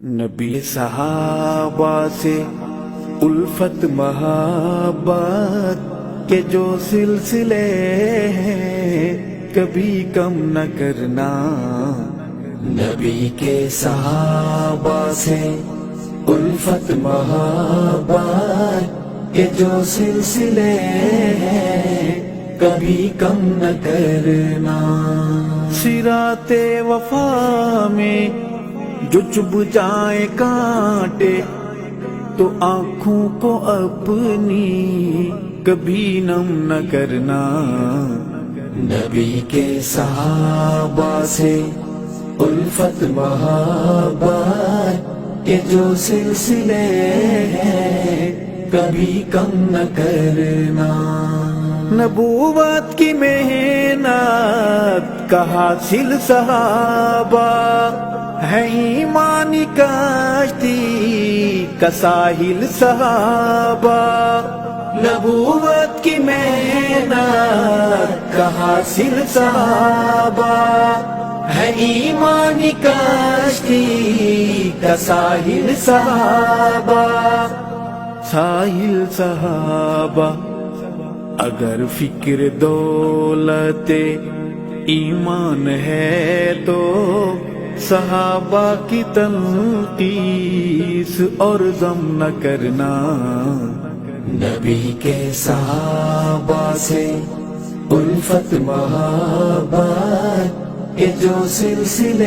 نبی صحابہ سے الفت محبت کے جو سلسلے ہیں کبھی کم نہ کرنا. نبی کے صحابہ سے الفت محبت کے جو سلسلے ہیں کبھی کم نہ کرنا. صراط وفا میں جو چبھ جائے کانٹے تو آنکھوں کو اپنی کبھی نم نہ کرنا. نبی کے صحابہ سے الفت محبت کے جو سلسلے ہیں کبھی کم نہ کرنا. نبوت کی محنت کا حاصل صحابہ ہے ایمانی کشتی کا ساحل صحابہ. نبوت کی محنت کا حاصل صحابہ ہے ایمانی کشتی کا ساحل صحابہ. ساحل صحابہ اگر فکر دولت ایمان ہے تو صحابہ کی تنقیس اور ذم نہ کرنا. نبی کے صحابہ سے الفت محبت کے جو سلسلے